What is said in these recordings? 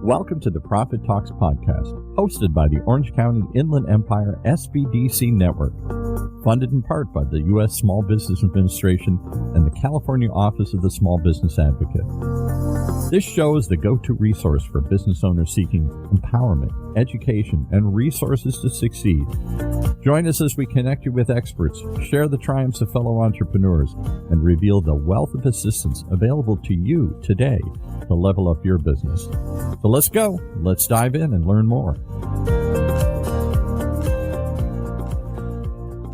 Welcome to the Profit Talks podcast, hosted by the Orange County Inland Empire SBDC Network, funded in part by the U.S. Small Business Administration and the California Office of the Small Business Advocate. This show is the go-to resource for business owners seeking empowerment, education, and resources to succeed. Join us as we connect you with experts, share the triumphs of fellow entrepreneurs, and reveal the wealth of assistance available to you today to level up your business. So let's go. Let's dive in and learn more.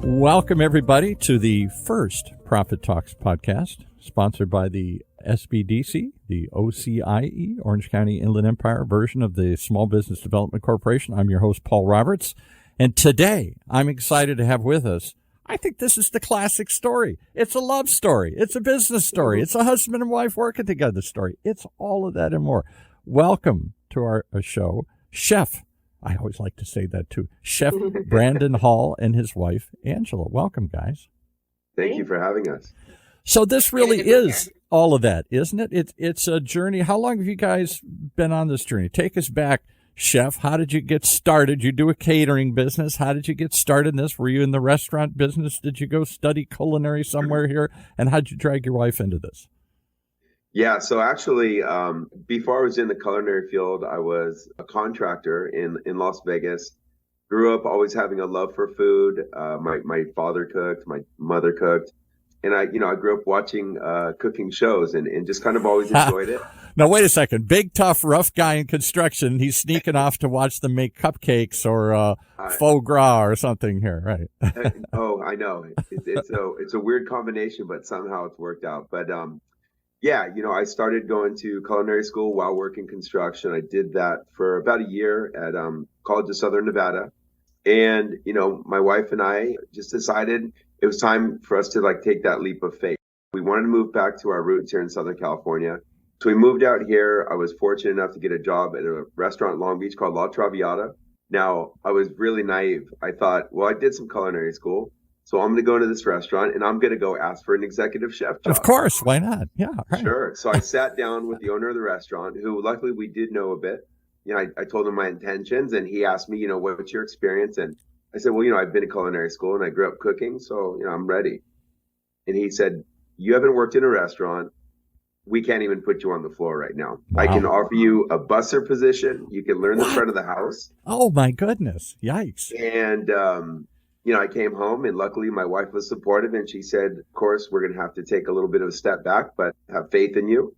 Welcome, everybody, to the first Profit Talks podcast, sponsored by the SBDC, the OCIE, Orange County Inland Empire version of the Small Business Development Corporation. I'm your host, Paul Roberts, and today I'm excited to have with us, I think this is the classic story. It's a love story. It's a business story. It's a husband and wife working together story. It's all of that and more. Welcome to our show, Chef. I always like to say that too. Chef Brandon Hall and his wife, Angela. Welcome, guys. Thank you for having us. So this really is all of that, isn't it? It's a journey. How long have you guys been on this journey? Take us back, Chef. How did you get started? You do a catering business. How did you get started in this? Were you in the restaurant business? Did you go study culinary somewhere here? And how did you drag your wife into this? Yeah, so actually, before I was in the culinary field, I was a contractor in Las Vegas. Grew up always having a love for food. My father cooked, my mother cooked. And I grew up watching cooking shows and just kind of always enjoyed it. Now, wait a second. Big, tough, rough guy in construction. He's sneaking off to watch them make cupcakes or foie gras or something here, right? Oh, I know. It's a weird combination, but somehow it's worked out. But yeah, I started going to culinary school while working construction. I did that for about a year at College of Southern Nevada. And, my wife and I just decided it was time for us to take that leap of faith. We wanted to move back to our roots here in Southern California. So we moved out here. I was fortunate enough to get a job at a restaurant in Long Beach called La Traviata. Now, I was really naive. I thought, well, I did some culinary school, so I'm going to go into this restaurant and I'm going to go ask for an executive chef job. Of course. Why not? Yeah. Right. Sure. So I sat down with the owner of the restaurant, who luckily we did know a bit. I told him my intentions, and he asked me, what's your experience? And I said, well, I've been to culinary school and I grew up cooking, so, I'm ready. And he said, you haven't worked in a restaurant. We can't even put you on the floor right now. Wow. I can offer you a busser position. You can learn the front of the house. Oh, my goodness. Yikes. And, I came home, and luckily my wife was supportive, and she said, of course, we're going to have to take a little bit of a step back, but have faith in you.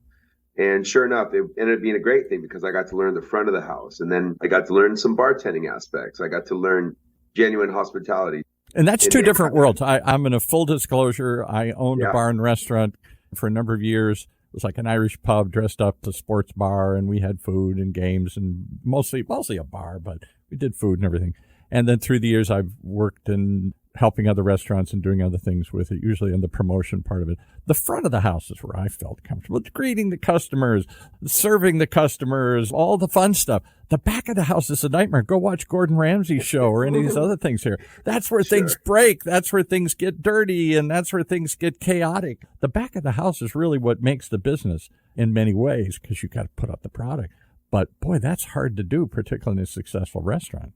And sure enough, it ended up being a great thing because I got to learn the front of the house. And then I got to learn some bartending aspects. I got to learn genuine hospitality. And that's two different worlds. I'm in a full disclosure. I owned a bar and restaurant for a number of years. It was like an Irish pub dressed up to sports bar, and we had food and games and mostly a bar, but we did food and everything. And then through the years, I've worked in helping other restaurants and doing other things with it, usually in the promotion part of it. The front of the house is where I felt comfortable. Greeting the customers, serving the customers, all the fun stuff. The back of the house is a nightmare. Go watch Gordon Ramsay's show or any of these other things here. That's where things break. That's where things get dirty, and that's where things get chaotic. The back of the house is really what makes the business in many ways, because you got to put up the product. But boy, that's hard to do, particularly in a successful restaurant.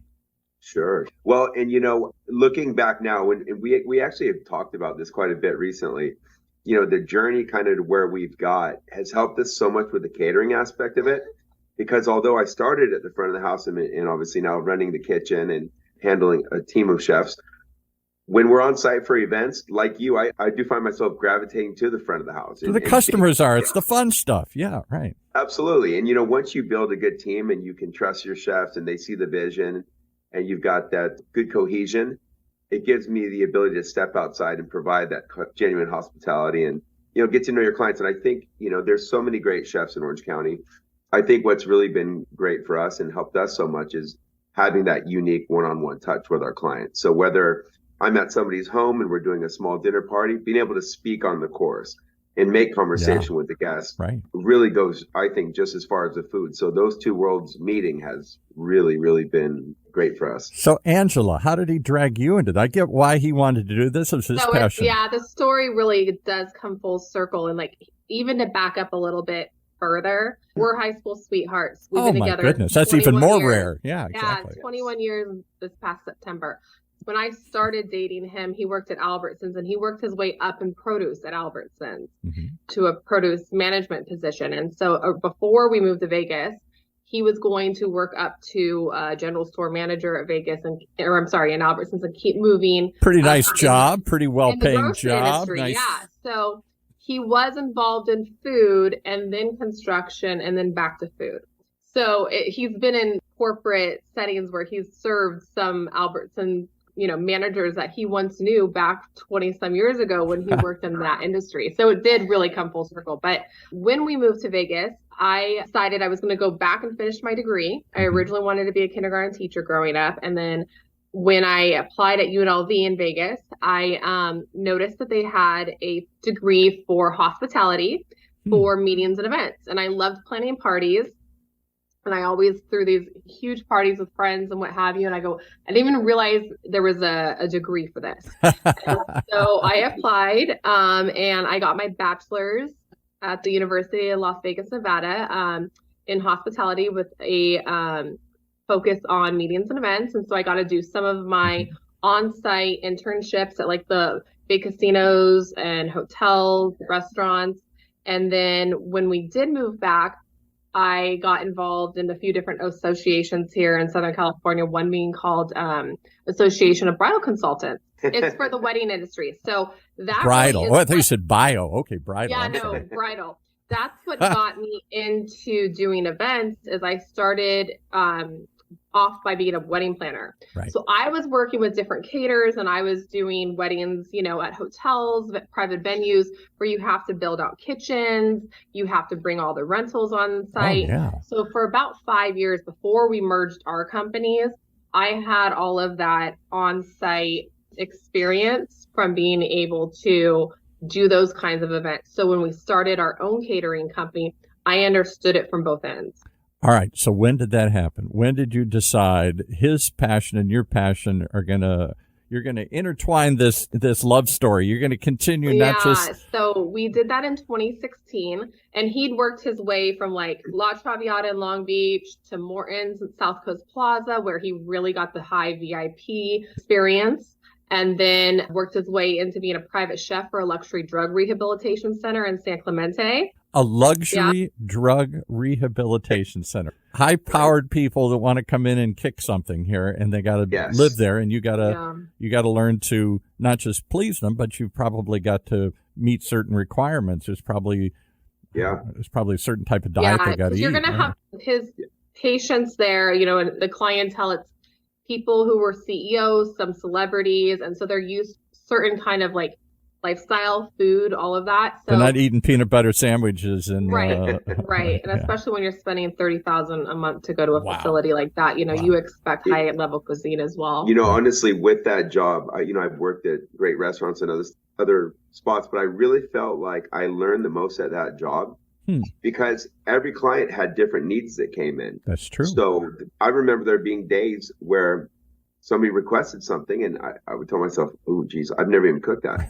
Sure. Well, and looking back now, and we actually have talked about this quite a bit recently, the journey kind of to where we've got has helped us so much with the catering aspect of it, because although I started at the front of the house and obviously now running the kitchen and handling a team of chefs, when we're on site for events like you, I do find myself gravitating to the front of the house. So the customers are, it's the fun stuff. Yeah, right. Absolutely. And once you build a good team and you can trust your chefs and they see the vision, and you've got that good cohesion, it gives me the ability to step outside and provide that genuine hospitality and, get to know your clients. And I think, there's so many great chefs in Orange County. I think what's really been great for us and helped us so much is having that unique one-on-one touch with our clients. So whether I'm at somebody's home and we're doing a small dinner party, being able to speak on the course and make conversation with the guests really goes, I think, just as far as the food. So those two worlds meeting has really, really been great for us. So, Angela, how did he drag you into it? I get why he wanted to do this. It was his passion. The story really does come full circle. And even to back up a little bit, further. We're high school sweethearts. We've been together. Oh my goodness, that's even more rare. Yeah, exactly. Yeah, 21 years this past September. When I started dating him, he worked at Albertsons, and he worked his way up in produce at Albertsons to a produce management position. And so before we moved to Vegas, he was going to work up to general store manager at Vegas in Albertsons, and keep moving. Pretty nice job, pretty well-paying job. Nice. Yeah. So he was involved in food and then construction and then back to food. So he's been in corporate settings where he's served some Albertsons, managers that he once knew back 20 some years ago when he worked in that industry. So it did really come full circle. But when we moved to Vegas, I decided I was going to go back and finish my degree. I originally wanted to be a kindergarten teacher growing up. And then when I applied at UNLV in Vegas, I noticed that they had a degree for hospitality for meetings and events. And I loved planning parties. And I always threw these huge parties with friends and what have you. And I didn't even realize there was a degree for this. So I applied and I got my bachelor's at the University of Las Vegas, Nevada, in hospitality with a focus on meetings and events. And so I got to do some of my on-site internships at like the big casinos and hotels, restaurants. And then when we did move back, I got involved in a few different associations here in Southern California, one being called Association of Bridal Consultants. It's for the wedding industry. So that bridal. Really I thought you said bio. Okay, bridal. Yeah, no, bridal. That's what got me into doing events. Is I started off by being a wedding planner. Right. So I was working with different caterers, and I was doing weddings, at hotels, private venues where you have to build out kitchens, you have to bring all the rentals on site. Oh, yeah. So for about 5 years before we merged our companies, I had all of that on-site experience from being able to do those kinds of events. So when we started our own catering company, I understood it from both ends. All right. So when did that happen? When did you decide his passion and your passion you're gonna intertwine this love story? You're gonna continue, not just. So we did that in 2016, and he'd worked his way from like La Traviata in Long Beach to Morton's at South Coast Plaza, where he really got the high VIP experience. And then worked his way into being a private chef for a luxury drug rehabilitation center in San Clemente. A luxury drug rehabilitation center. High-powered people that want to come in and kick something here, and they got to live there, and you got to learn to not just please them, but you've probably got to meet certain requirements. There's probably a certain type of diet they got to eat. You're going to have his patients there, and the clientele. It's people who were CEOs, some celebrities, and so they're used certain kind of like lifestyle, food, all of that. So they're not eating peanut butter sandwiches and right, and especially when you're spending $30,000 a month to go to a facility like that, you expect high level cuisine as well. Honestly, with that job, I've worked at great restaurants and other spots, but I really felt like I learned the most at that job. Because every client had different needs that came in. That's true. So I remember there being days where somebody requested something and I would tell myself, oh, geez, I've never even cooked that.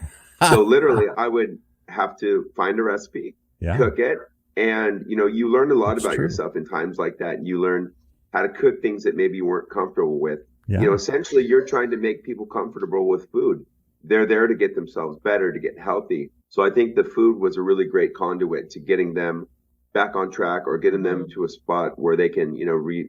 So literally I would have to find a recipe, cook it. And, you learn a lot about yourself in times like that. You learn how to cook things that maybe you weren't comfortable with. Yeah. Essentially you're trying to make people comfortable with food. They're there to get themselves better, to get healthy. So I think the food was a really great conduit to getting them back on track or getting them to a spot where they can,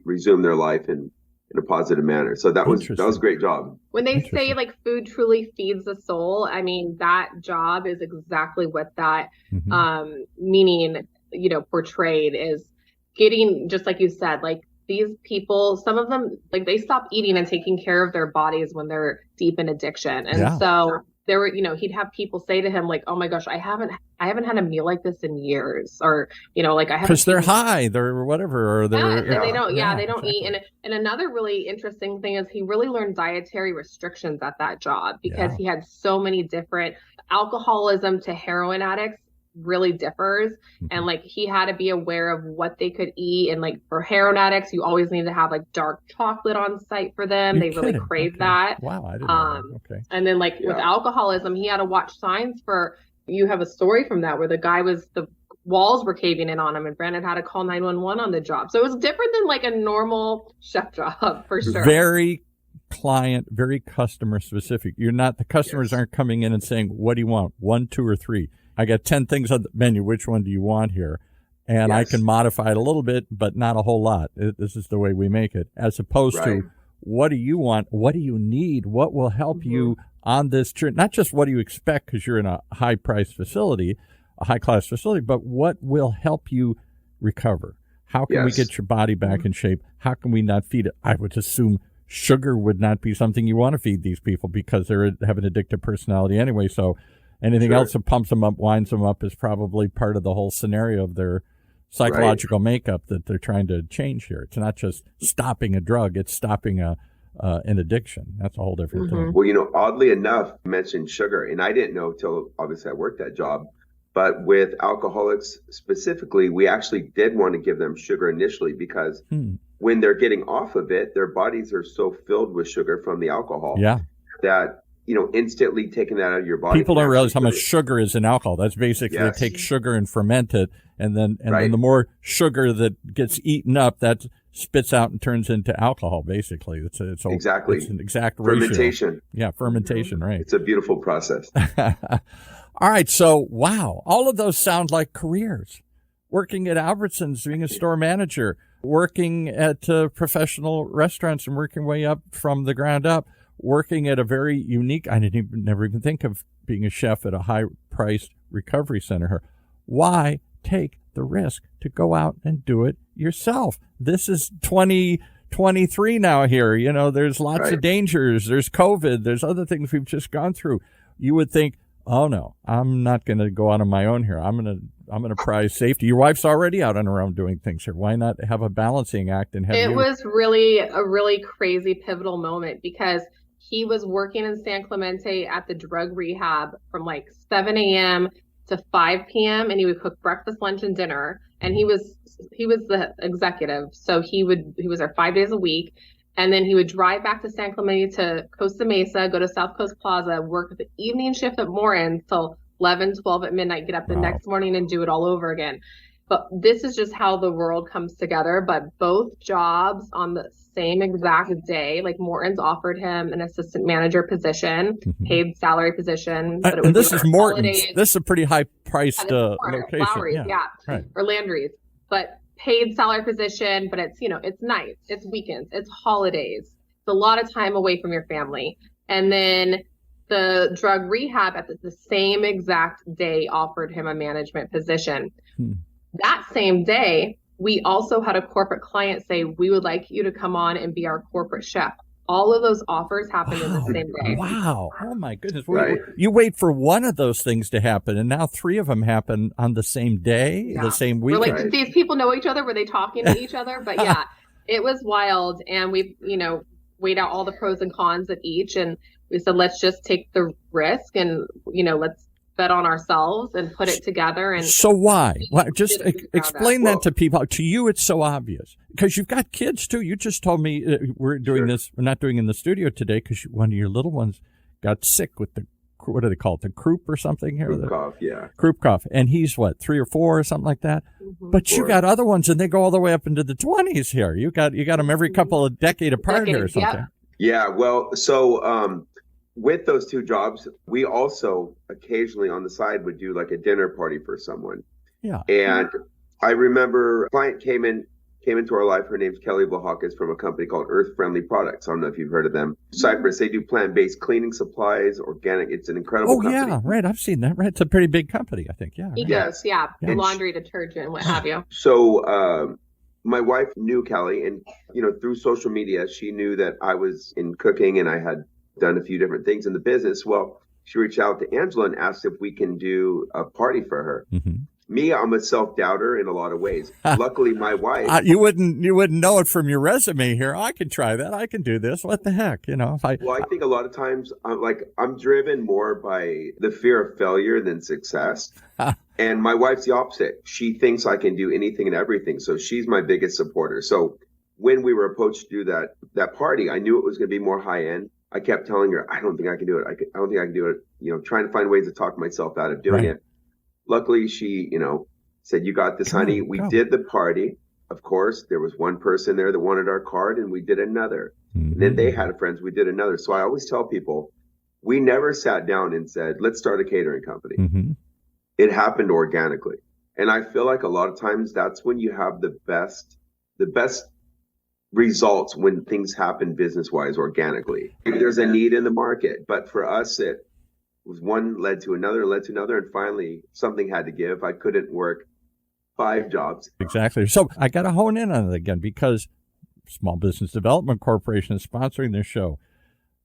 resume their life in a positive manner. So that was a great job. When they say like food truly feeds the soul, I mean, that job is exactly what that meaning, portrayed is getting, just like you said, like these people, some of them, like they stop eating and taking care of their bodies when they're deep in addiction. And so there were, he'd have people say to him like, oh my gosh, I haven't had a meal like this in years, or, like I haven't. Because they're high, they're whatever, or they're. They don't eat. And another really interesting thing is he really learned dietary restrictions at that job because he had so many different alcoholism to heroin addicts really differs. And like he had to be aware of what they could eat. And like for heroin addicts, you always need to have like dark chocolate on site for them. They really crave that. Wow, I didn't know that. Okay. And then like with alcoholism, he had to watch signs for, you have a story from that where the guy was the walls were caving in on him, and Brandon had to call 911 on the job. So it was different than like a normal chef job for sure. Very client, very customer specific. You're not, the customers aren't coming in and saying, what do you want? 1, 2, or 3? I got 10 things on the menu. Which one do you want here? And I can modify it a little bit, but not a whole lot. This is the way we make it. As opposed to, what do you want? What do you need? What will help you on this journey? Not just what do you expect because you're in a high-priced facility, a high-class facility, but what will help you recover? How can we get your body back in shape? How can we not feed it? I would assume sugar would not be something you want to feed these people because they have an addictive personality anyway. So anything else that pumps them up, winds them up is probably part of the whole scenario of their psychological makeup that they're trying to change here. It's not just stopping a drug, it's stopping an addiction. That's a whole different thing. Well, oddly enough, you mentioned sugar, and I didn't know till obviously I worked that job. But with alcoholics specifically, we actually did want to give them sugar initially because when they're getting off of it, their bodies are so filled with sugar from the alcohol that, instantly taking that out of your body. People don't realize how much sugar is in alcohol. That's basically they take sugar and ferment it, and then the more sugar that gets eaten up, that spits out and turns into alcohol. Basically, it's an exact ratio. Fermentation. Yeah, fermentation. Right. It's a beautiful process. All right. So, wow, all of those sound like careers. Working at Albertsons, being a store manager, working at professional restaurants, and working way up from the ground up. Working at a very unique, I never even think of being a chef at a high-priced recovery center here. Why take the risk to go out and do it yourself? This is 2023 now here. There's lots of dangers. There's COVID. There's other things we've just gone through. You would think, oh, no, I'm not going to go out on my own here. I'm going to prize safety. Your wife's already out on her own doing things here. Why not have a balancing act and have It was really a really crazy pivotal moment because he was working in San Clemente at the drug rehab from like 7 a.m. to 5 p.m. and he would cook breakfast, lunch, and dinner. And he was the executive, so he was there 5 days a week. And then he would drive back to San Clemente to Costa Mesa, go to South Coast Plaza, work the evening shift at Morin's till 11, 12 at midnight, get up the next morning and do it all over again. But this is just how the world comes together. But both jobs on the same exact day, like Morton's offered him an assistant manager position, paid salary position. But it was and this is Morton's. This is a pretty high-priced location. Lowry's, or Landry's. But paid salary position, but it's, it's nights, it's weekends, it's holidays. It's a lot of time away from your family. And then the drug rehab at the same exact day offered him a management position. That same day, we also had a corporate client say, we would like you to come on and be our corporate chef. All of those offers happened in the same day. Wow. Oh, my goodness. You wait for one of those things to happen, and now 3 of them happen on the same day, the same week. We're like, these people know each other? Were they talking to each other? But yeah, it was wild. And we, weighed out all the pros and cons of each. And we said, let's just take the risk and, let's bet on ourselves and put it together. And so why? Just explain that to people. To you, it's so obvious because you've got kids too. You just told me we're doing this. We're not doing it in the studio today because one of your little ones got sick with the, what do they call it? The croup or something here? Croup cough, yeah. Croup cough. And he's 3 or 4 or something like that. But you got other ones and they go all the way up into the 20s here. You got them every couple of decade apart here or something. Yeah. Well, so, with those 2 jobs, we also occasionally on the side would do like a dinner party for someone. Yeah. And I remember a client came into our life. Her name's Kelly Vlahakis from a company called Earth Friendly Products. I don't know if you've heard of them. Cyprus, they do plant-based cleaning supplies, organic. It's an incredible company. Oh, yeah, right. I've seen that. Right. It's a pretty big company, I think. Yeah. Right. Yes. Yeah. Laundry detergent, what have you. So, my wife knew Kelly and, through social media, she knew that I was in cooking and I had done a few different things in the business. Well, she reached out to Angela and asked if we can do a party for her. Me, I'm a self-doubter in a lot of ways. Luckily, my wife. You wouldn't know it from your resume here. I can try that. I can do this. What the heck, Well, I think a lot of times I'm driven more by the fear of failure than success. And my wife's the opposite. She thinks I can do anything and everything. So she's my biggest supporter. So when we were approached to do that party, I knew it was going to be more high end. I kept telling her, I don't think I can do it. I don't think I can do it. Trying to find ways to talk myself out of doing it. Luckily, she, Said, you got this, honey. We did the party. Of course, there was one person there that wanted our card, and we did another. Mm-hmm. And then they had friends. We did another. So I always tell people, we never sat down and said, let's start a catering company. Mm-hmm. It happened organically. And I feel like a lot of times that's when you have the best results, when things happen business-wise organically. There's a need in the market. But for us, it was one led to another, and finally something had to give. I couldn't work 5 jobs. Exactly. So I got to hone in on it again, because Small Business Development Corporation is sponsoring this show.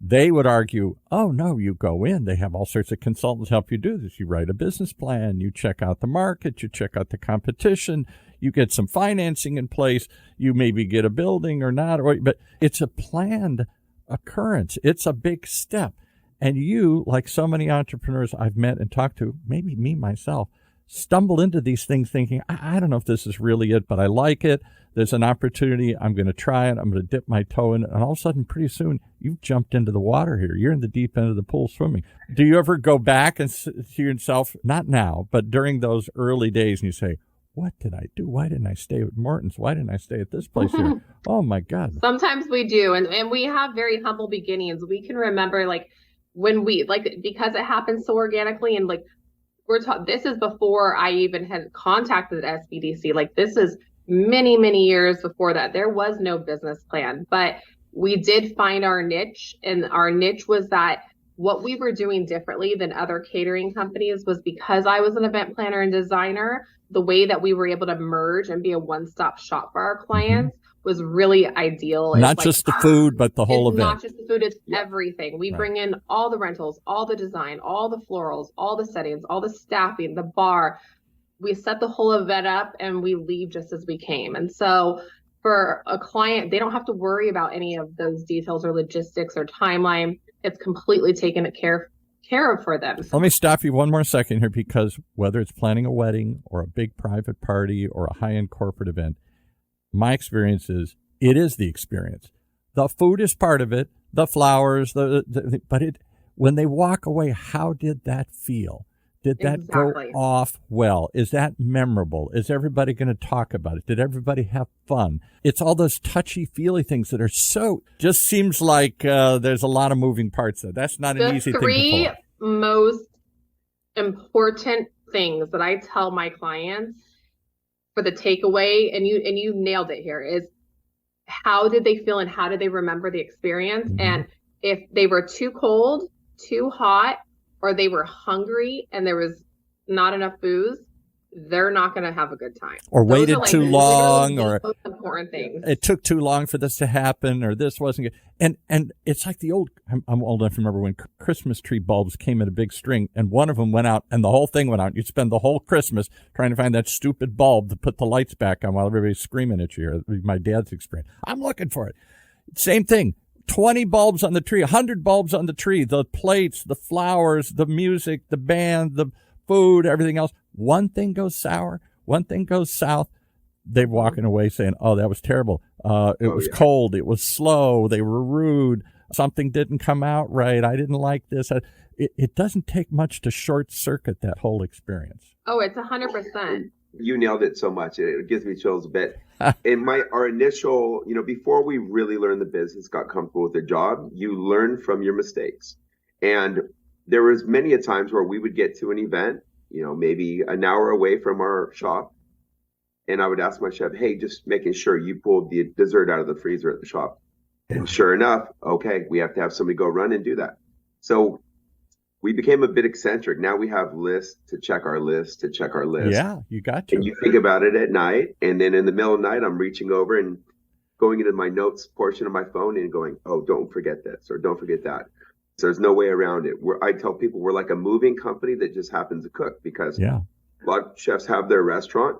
They would argue, oh, no, you go in. They have all sorts of consultants help you do this. You write a business plan. You check out the market. You check out the competition. You get some financing in place. You maybe get a building or not. But it's a planned occurrence. It's a big step. And you, like so many entrepreneurs I've met and talked to, maybe me myself, stumble into these things thinking, I don't know if this is really it, but I like it. There's an opportunity. I'm going to try it. I'm going to dip my toe in it. And all of a sudden, pretty soon, you've jumped into the water here. You're in the deep end of the pool swimming. Do you ever go back and to yourself, not now, but during those early days, and you say, what did I do? Why didn't I stay at Morton's? Why didn't I stay at this place here? Oh, my God. Sometimes we do. And we have very humble beginnings. We can remember, like, when we, like, because it happened so organically, and, like, this is before I even had contacted SBDC. Like, this is many, many years before that. There was no business plan, but we did find our niche, and our niche was that what we were doing differently than other catering companies was, because I was an event planner and designer, the way that we were able to merge and be a one-stop shop for our clients was really ideal. Not just the food, but the whole event. Not just the food, it's everything. We bring in all the rentals, all the design, all the florals, all the settings, all the staffing, the bar. We set the whole event up and we leave just as we came. And so for a client, they don't have to worry about any of those details or logistics or timeline. It's completely taken care of for them. Let me stop you one more second here, because whether it's planning a wedding or a big private party or a high-end corporate event, my experience is it is the experience. The food is part of it, the flowers, but when they walk away, how did that feel? Did that go off well? Is that memorable? Is everybody going to talk about it? Did everybody have fun? It's all those touchy-feely things that are just seems like there's a lot of moving parts there. That's not an easy thing to pull. The 3 most important things that I tell my clients for the takeaway, and you nailed it here, is how did they feel and how did they remember the experience? Mm-hmm. And if they were too cold, too hot, or they were hungry and there was not enough booze, they're not going to have a good time. Or waited too long, or important things. It took too long for this to happen, or this wasn't good. And it's like I'm old enough to remember when Christmas tree bulbs came in a big string, and one of them went out, and the whole thing went out. You'd spend the whole Christmas trying to find that stupid bulb to put the lights back on while everybody's screaming at you. My dad's experience. I'm looking for it. Same thing. 20 bulbs on the tree, 100 bulbs on the tree, the plates, the flowers, the music, the band, the food, everything else. One thing goes sour, one thing goes south. They're walking away saying, oh, that was terrible. It was cold. It was slow. They were rude. Something didn't come out right. I didn't like this. It doesn't take much to short circuit that whole experience. Oh, it's 100%. You nailed it so much. It gives me chills a bit. In our initial, before we really learned the business, got comfortable with the job, you learn from your mistakes. And there was many a times where we would get to an event, maybe an hour away from our shop. And I would ask my chef, hey, just making sure you pulled the dessert out of the freezer at the shop. And sure enough, okay, we have to have somebody go run and do that. So we became a bit eccentric. Now we have lists to check our list, Yeah, you got to. And you think about it at night. And then in the middle of the night, I'm reaching over and going into my notes portion of my phone and going, oh, don't forget this or don't forget that. So there's no way around it. I tell people we're like a moving company that just happens to cook, because a lot of chefs have their restaurant.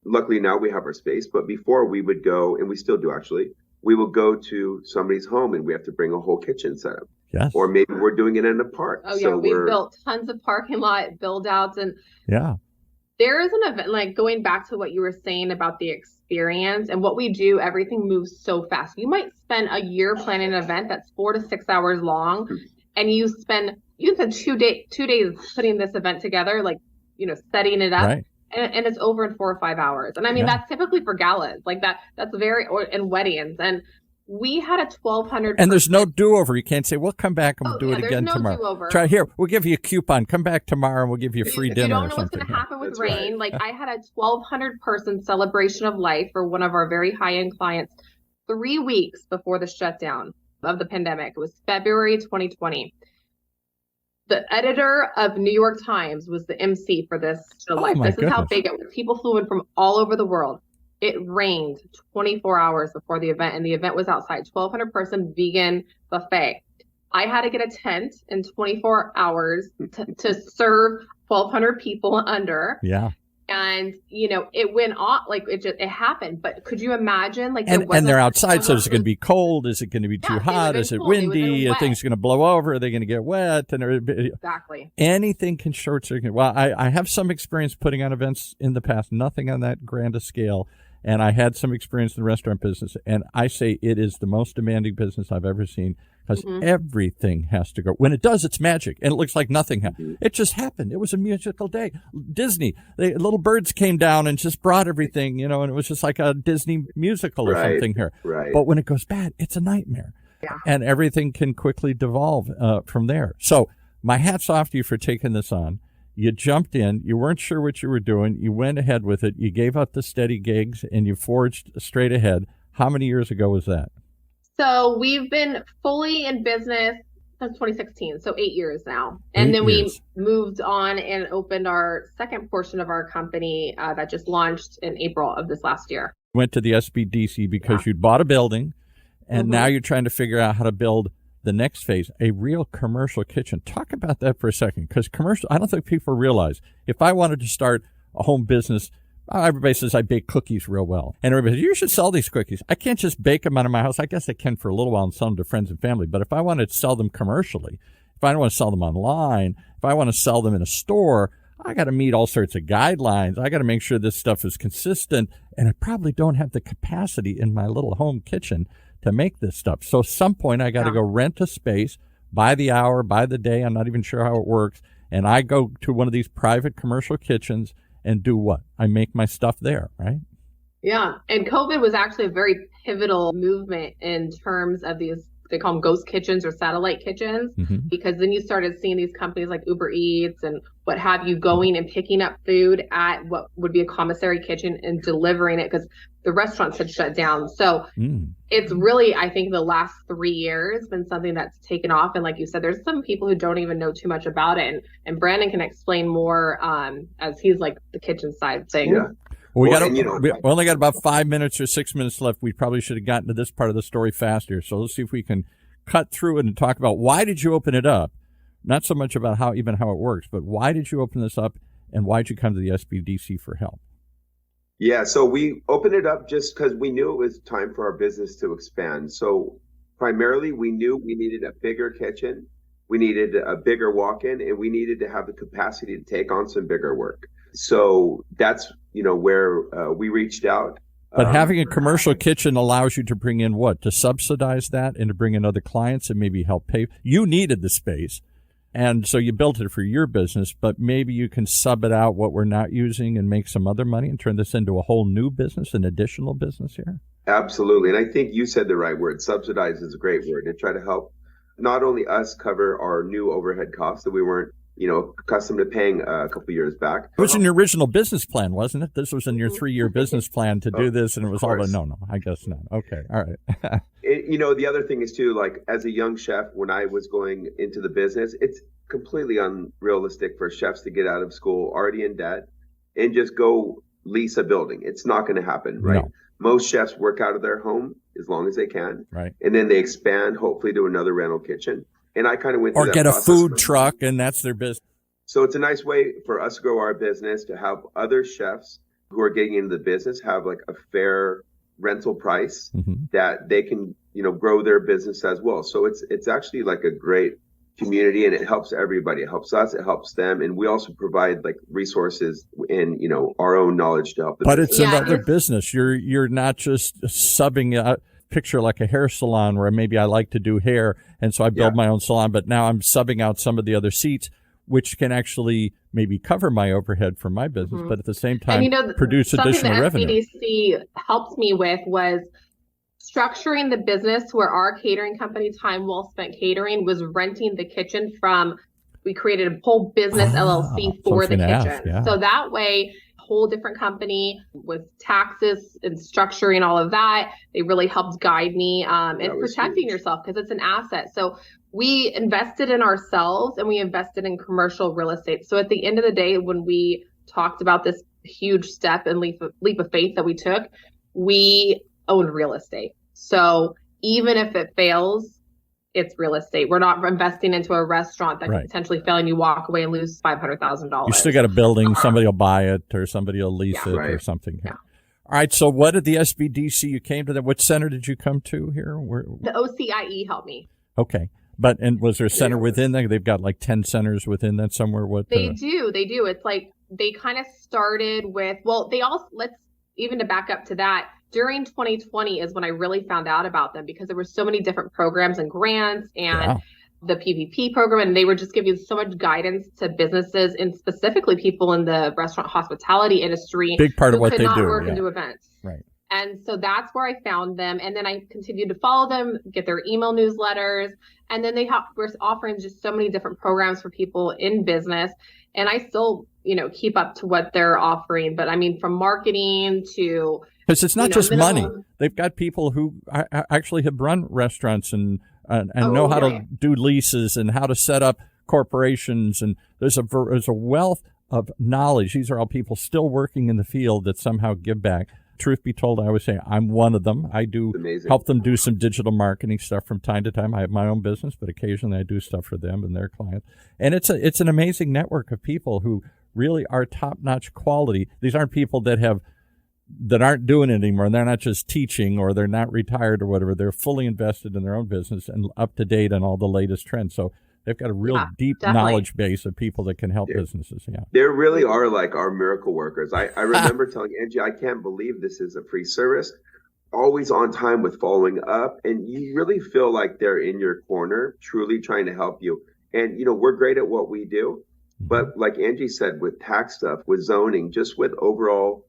Luckily now we have our space, but before we would go, and we still do actually, we will go to somebody's home and we have to bring a whole kitchen set up. Yes. Or maybe we're doing it in a park. Oh, yeah. We've built tons of parking lot build outs. And there is an event, like going back to what you were saying about the experience and what we do, everything moves so fast. You might spend a year planning an event that's 4 to 6 hours long, and you spend 2 days putting this event together, like, setting it up. Right. and it's over in 4 or 5 hours. And I mean, that's typically for galas, like that's and weddings. And we had a 1,200. And there's no do-over. You can't say, "We'll come back and we'll do it again tomorrow." Do-over. Try here. We'll give you a coupon. Come back tomorrow and we'll give you a free dinner. You don't know or what's going to happen with That's rain. right. Like I had a 1,200 person celebration of life for one of our very high-end clients 3 weeks before the shutdown of the pandemic. It was February 2020. The editor of New York Times was the MC for this show. This is how big it was. People flew in from all over the world. It rained 24 hours before the event, and the event was outside. 1,200 person vegan buffet. I had to get a tent in 24 hours to serve 1,200 people under. Yeah. And, it went off, like it happened. But could you imagine, like, and they're outside, so is it going to be cold? Is it going to be too hot? Is it windy? Are things going to blow over? Are they going to get wet? Exactly. Anything can short circuit. Well, I have some experience putting on events in the past, nothing on that grand a scale. And I had some experience in the restaurant business. And I say it is the most demanding business I've ever seen because everything has to go. When it does, it's magic. And it looks like nothing happened. It just happened. It was a musical day. Disney, little birds came down and just brought everything, and it was just like a Disney musical or something here. Right. But when it goes bad, it's a nightmare. Yeah. And everything can quickly devolve from there. So my hat's off to you for taking this on. You jumped in. You weren't sure what you were doing. You went ahead with it. You gave up the steady gigs and you forged straight ahead. How many years ago was that? So we've been fully in business since 2016, so 8 years now. And then we moved on and opened our second portion of our company that just launched in April of this last year. Went to the SBDC because you'd bought a building, and now you're trying to figure out how to build the next phase, a real commercial kitchen. Talk about that for a second, because commercial, I don't think people realize, if I wanted to start a home business, everybody says I bake cookies real well. And everybody says, you should sell these cookies. I can't just bake them out of my house. I guess I can for a little while and sell them to friends and family. But if I wanted to sell them commercially, if I want to sell them online, if I want to sell them in a store, I got to meet all sorts of guidelines. I got to make sure this stuff is consistent. And I probably don't have the capacity in my little home kitchen to make this stuff. So at some point, I got to go rent a space by the hour, by the day. I'm not even sure how it works. And I go to one of these private commercial kitchens and do what? I make my stuff there, right? Yeah. And COVID was actually a very pivotal movement in terms of these, they call them ghost kitchens or satellite kitchens, because then you started seeing these companies like Uber Eats and what have you going and picking up food at what would be a commissary kitchen and delivering it because the restaurants had shut down. So it's really, I think the last 3 years been something that's taken off. And like you said, there's some people who don't even know too much about it. And Brandon can explain more as he's like the kitchen side thing. Yeah. We only got about 5 minutes or 6 minutes left. We probably should have gotten to this part of the story faster. So let's see if we can cut through it and talk about why did you open it up? Not so much about how it works, but why did you open this up and why did you come to the SBDC for help? Yeah, so we opened it up just because we knew it was time for our business to expand. So primarily we knew we needed a bigger kitchen, we needed a bigger walk-in, and we needed to have the capacity to take on some bigger work. So that's, where we reached out. But having a commercial kitchen allows you to bring in what? To subsidize that and to bring in other clients and maybe help pay. You needed the space. And so you built it for your business, but maybe you can sub it out what we're not using and make some other money and turn this into a whole new business, an additional business here? Absolutely. And I think you said the right word. Subsidize is a great word to try to help not only us cover our new overhead costs that we weren't, accustomed to paying a couple years back. It was in your original business plan, wasn't it? This was in your 3-year business plan to do this, and it was all no, I guess not. Okay, all right. The other thing is too, like as a young chef, when I was going into the business, it's completely unrealistic for chefs to get out of school already in debt and just go lease a building. It's not going to happen, right? No. Most chefs work out of their home as long as they can, right? And then they expand, hopefully, to another rental kitchen. And I kind of went through or get a food truck, and that's their business. So it's a nice way for us to grow our business, to have other chefs who are getting into the business have like a fair rental price that they can, grow their business as well. So it's actually like a great community, and it helps everybody. It helps us, it helps them, and we also provide like resources and our own knowledge to help them. But it's another business. You're not just subbing out. Picture like a hair salon where maybe I like to do hair, and so I build my own salon, but now I'm subbing out some of the other seats. which can actually maybe cover my overhead for my business, but at the same time produce additional revenue. Something the SBDC helped me with was structuring the business where our catering company, Time Well Spent Catering, was renting the kitchen from. We created a whole business LLC for the kitchen. So that way, whole different company with taxes and structuring all of that. They really helped guide me and protecting yourself because it's an asset. So we invested in ourselves and we invested in commercial real estate. So at the end of the day, when we talked about this huge step and leap of faith that we took, we owned real estate. So even if it fails, it's real estate. We're not investing into a restaurant that could potentially fail and you walk away and lose $500,000. You still got a building, somebody will buy it or somebody will lease it or something. Yeah. All right. So what did the SBDC, you came to that? What center did you come to here? The OCIE helped me. Okay. And was there a center within that? They've got like 10 centers within that somewhere? They do. It's like they kind of started with, let's even to back up to that. During 2020 is when I really found out about them because there were so many different programs and grants and the PPP program, and they were just giving so much guidance to businesses and specifically people in the restaurant hospitality industry. Big part of what they do. Work and do events. Right. And so that's where I found them. And then I continued to follow them, get their email newsletters. And then were offering just so many different programs for people in business. And I still, keep up to what they're offering. But I mean, from marketing to... Because it's not just money. They've got people who actually have run restaurants and know how to do leases and how to set up corporations. And there's a wealth of knowledge. These are all people still working in the field that somehow give back. Truth be told, I always say I'm one of them. I do help them do some digital marketing stuff from time to time. I have my own business, but occasionally I do stuff for them and their clients. And it's an amazing network of people who really are top-notch quality. These aren't people that aren't doing it anymore, and they're not just teaching or they're not retired or whatever. They're fully invested in their own business and up to date on all the latest trends. So they've got a real deep knowledge base of people that can help businesses. Yeah, there really are like our miracle workers. I remember telling Angie, I can't believe this is a free service. Always on time with following up, and you really feel like they're in your corner, truly trying to help you. And we're great at what we do, but like Angie said, with tax stuff, with zoning, just with overall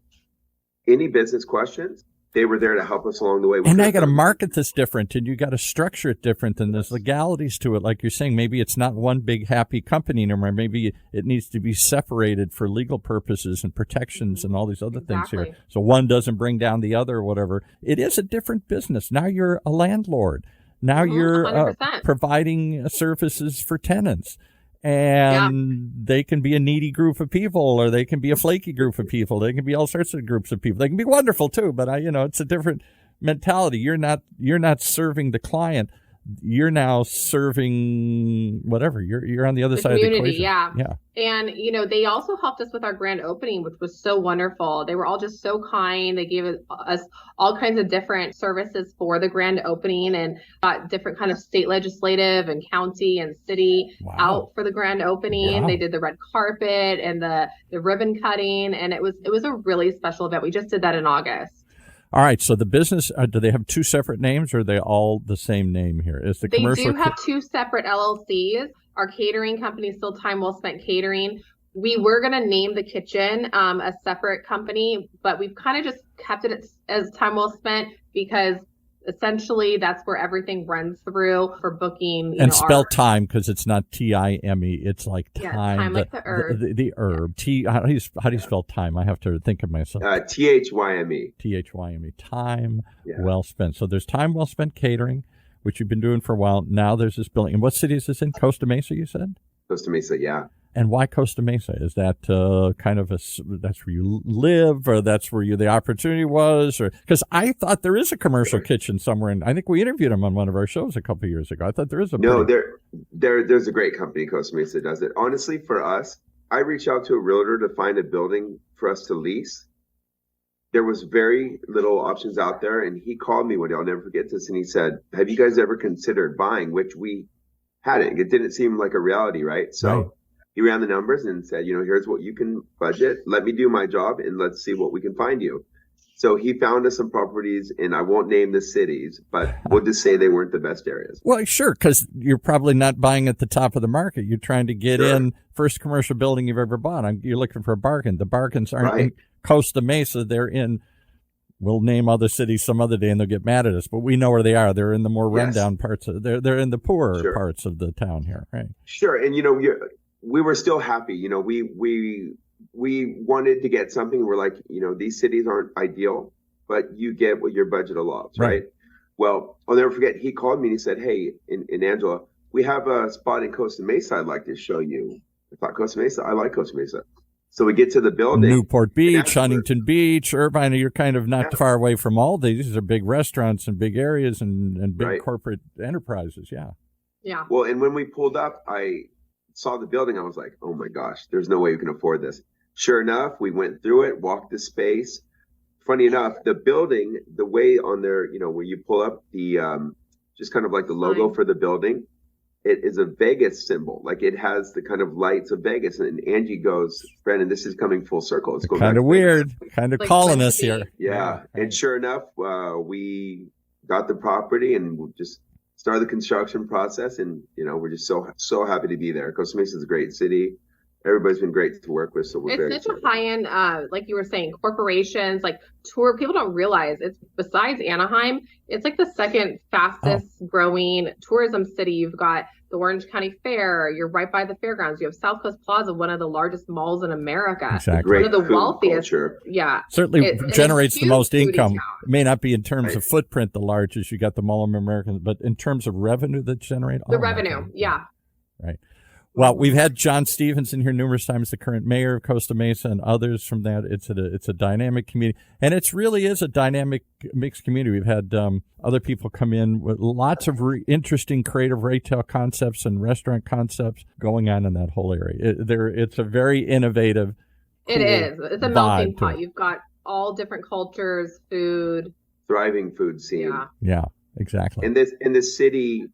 any business questions, they were there to help us along the way. And I got to market this different, and you got to structure it different, and there's legalities to it. Like you're saying, maybe it's not one big happy company anymore. Maybe it needs to be separated for legal purposes and protections and all these other things here. So one doesn't bring down the other or whatever. It is a different business. Now you're a landlord. Now you're providing services for tenants. And they can be a needy group of people, or they can be a flaky group of people. They can be all sorts of groups of people. They can be wonderful too, but it's a different mentality. You're not serving the client. You're now serving whatever. You're on the other side of the equation. Yeah. And they also helped us with our grand opening, which was so wonderful. They were all just so kind. They gave us all kinds of different services for the grand opening, and got different kind of state legislative and county and city out for the grand opening. Wow. They did the red carpet and the ribbon cutting, and it was a really special event. We just did that in August. All right. So the business, do they have two separate names, or are they all the same name here? They do have two separate LLCs. Our catering company is still Time Well Spent Catering. We were going to name the kitchen a separate company, but we've kind of just kept it as Time Well Spent because essentially that's where everything runs through for booking. And spell time because it's not Time. It's like time. Yeah, time like the herb. The herb. How do you spell time? I have to think of myself. THYME. THYME. Time well spent. So there's Time Well Spent Catering, which you've been doing for a while. Now there's this building. And what city is this in? Costa Mesa, you said? Costa Mesa, yeah. And why Costa Mesa? Is that kind of that's where you live, or that's where the opportunity was? Or because I thought there is a commercial kitchen somewhere, and I think we interviewed him on one of our shows a couple of years ago. I thought there is a there's a great company, Costa Mesa, does it. Honestly, for us, I reached out to a realtor to find a building for us to lease. There was very little options out there, and he called me one day. I'll never forget this, and he said, "Have you guys ever considered buying?" Which we hadn't. It didn't seem like a reality, right? So. He ran the numbers and said, here's what you can budget. Let me do my job and let's see what we can find you. So he found us some properties, and I won't name the cities, but we'll just say they weren't the best areas. Well, sure, because you're probably not buying at the top of the market. You're trying to get in first commercial building you've ever bought. You're looking for a bargain. The bargains aren't in Costa Mesa. They're in, we'll name other cities some other day, and they'll get mad at us, but we know where they are. They're in the more rundown parts. They're in the poorer parts of the town here, right? Sure, and we were still happy. We wanted to get something. We're like, these cities aren't ideal, but you get what your budget allows, right? Well, I'll never forget. He called me and he said, "Hey, in Angela, we have a spot in Costa Mesa I'd like to show you." I thought, Costa Mesa? I like Costa Mesa. So we get to the building. Newport Beach, Huntington Beach, Irvine. You're kind of not far away from all these. These are big restaurants and big areas and big corporate enterprises. Yeah. Yeah. Well, and when we pulled up, I saw the building. I was like, oh my gosh, there's no way we can afford this. Sure enough, we went through it, walked the space. Funny enough, the building, the way on there, where you pull up the, just kind of like the logo for the building, it is a Vegas symbol. Like it has the kind of lights of Vegas. And Angie goes, Brandon, this is coming full circle. It's going kind of weird, kind of calling us here. Yeah. And sure enough, we got the property and we just started the construction process. And, we're just so happy to be there. Costa Mesa is a great city. Everybody's been great to work with. So we're very excited. A high-end, like you were saying, corporations, like tour. People don't realize it's besides Anaheim, it's like the second fastest growing tourism city. You've got the Orange County Fair. You're right by the fairgrounds. You have South Coast Plaza, one of the largest malls in America. Exactly. One of the wealthiest. Culture. Yeah. Certainly generates the most income. It may not be in terms of footprint the largest. You got the Mall of America, but in terms of revenue that generate. The revenue. Yeah. Right. Well, we've had John Stevens in here numerous times, the current mayor of Costa Mesa, and others from that. It's a dynamic community, and it really is a dynamic mixed community. We've had other people come in with lots of interesting creative retail concepts and restaurant concepts going on in that whole area. It's a very innovative. It is. It's a melting pot. You've got all different cultures, food, thriving food scene. Yeah, exactly. In this city.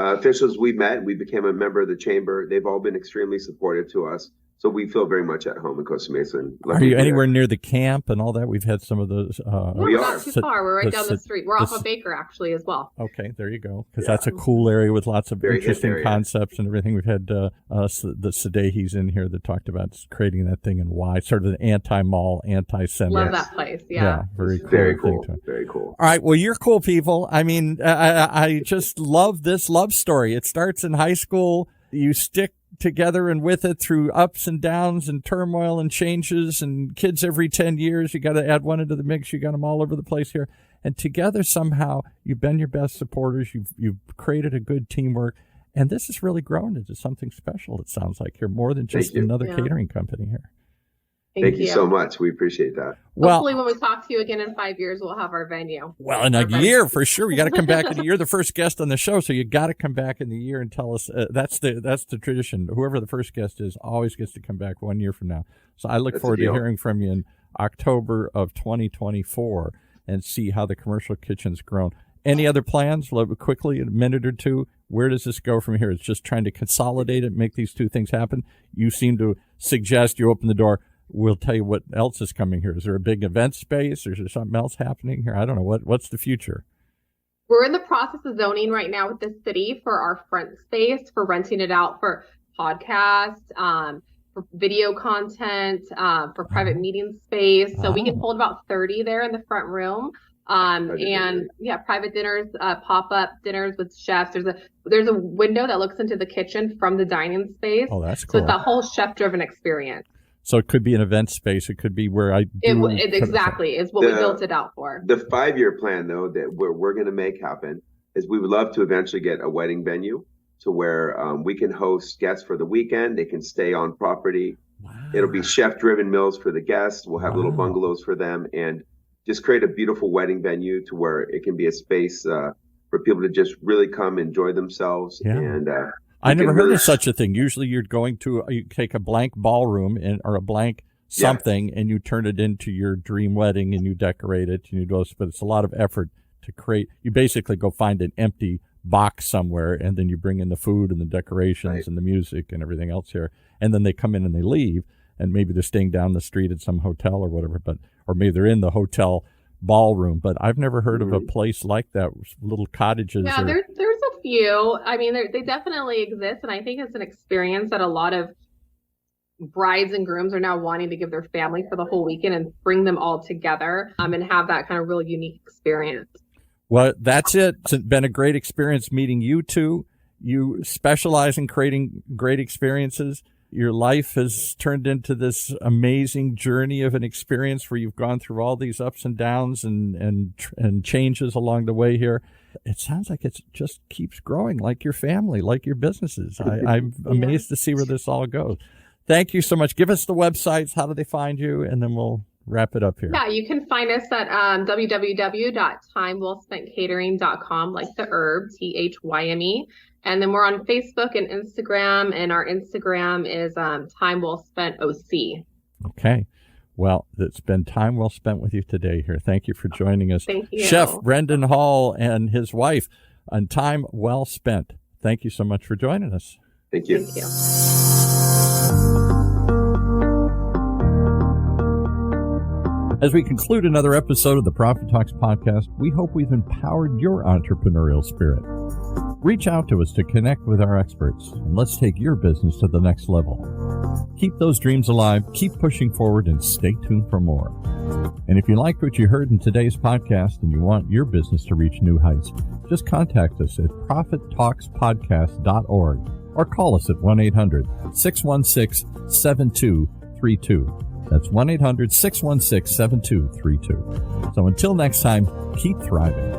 Officials we met, we became a member of the chamber. They've all been extremely supportive to us. So we feel very much at home in Costa Mesa. Are you anywhere near the camp and all that? We've had some of those. We are. Not too far. We're right down the street. We're off of Baker, actually, as well. Okay, there you go. Because that's a cool area with lots of interesting concepts and everything. We've had the Sadehis in here that talked about creating that thing and why. Sort of an anti-mall, anti-semi. Love that place. Yeah. Very cool. Very cool. Very cool. All right. Well, you're cool people. I mean, I just love this love story. It starts in high school. You stick together and with it through ups and downs and turmoil and changes and kids every 10 years. You got to add one into the mix. You got them all over the place here. And together somehow you've been your best supporters. You've created a good teamwork. And this has really grown into something special. It sounds like you're more than just another catering company here. Thank you so much. We appreciate that. Well, hopefully when we talk to you again in 5 years, we'll have our venue. Well, in a year for sure. You got to come back in a year. You're the first guest on the show, so you got to come back in the year and tell us. That's the tradition. Whoever the first guest is always gets to come back 1 year from now. So I look forward to hearing from you in October of 2024 and see how the commercial kitchen's grown. Any other plans? Quickly, in a minute or two, where does this go from here? It's just trying to consolidate it, make these two things happen. You seem to suggest you open the door. We'll tell you what else is coming here. Is there a big event space? Or is there something else happening here? I don't know. What's the future? We're in the process of zoning right now with the city for our front space, for renting it out for podcasts, for video content, for private meeting space. So we can hold about 30 there in the front room. Private dinners, pop-up dinners with chefs. There's a window that looks into the kitchen from the dining space. Oh, that's cool. So it's a whole chef-driven experience. So it could be an event space. It could be where I do. It exactly is what we built it out for. The 5-year plan, though, that we're going to make happen is we would love to eventually get a wedding venue to where we can host guests for the weekend. They can stay on property. Wow. It'll be chef-driven meals for the guests. We'll have little bungalows for them and just create a beautiful wedding venue to where it can be a space for people to just really come enjoy themselves. Yeah. And I never heard of such a thing. Usually you take a blank ballroom or a blank something and you turn it into your dream wedding and you decorate it and you do this, but it's a lot of effort to create. You basically go find an empty box somewhere and then you bring in the food and the decorations and the music and everything else here. And then they come in and they leave and maybe they're staying down the street at some hotel or whatever, or maybe they're in the hotel ballroom, but I've never heard of a place like that, little cottages. Yeah, there's a few. I mean, they definitely exist, and I think it's an experience that a lot of brides and grooms are now wanting to give their family for the whole weekend and bring them all together and have that kind of really unique experience. Well, that's it. It's been a great experience meeting you two. You specialize in creating great experiences. Your life has turned into this amazing journey of an experience where you've gone through all these ups and downs and changes along the way here. It sounds like it just keeps growing, like your family, like your businesses. I'm amazed to see where this all goes. Thank you so much. Give us the websites. How do they find you? And then we'll wrap it up here. Yeah, you can find us at www.timewellspentcatering.com, like the herb, THYME. And then we're on Facebook and Instagram, and our Instagram is Time Well Spent OC. Okay. Well, it's been time well spent with you today here. Thank you for joining us. Thank you. Chef Brendan Hall and his wife on Time Well Spent. Thank you so much for joining us. Thank you. Thank you. As we conclude another episode of the Profit Talks podcast, we hope we've empowered your entrepreneurial spirit. Reach out to us to connect with our experts, and let's take your business to the next level. Keep those dreams alive, keep pushing forward, and stay tuned for more. And if you liked what you heard in today's podcast and you want your business to reach new heights, just contact us at profittalkspodcast.org or call us at 1-800-616-7232. That's 1-800-616-7232. So until next time, keep thriving.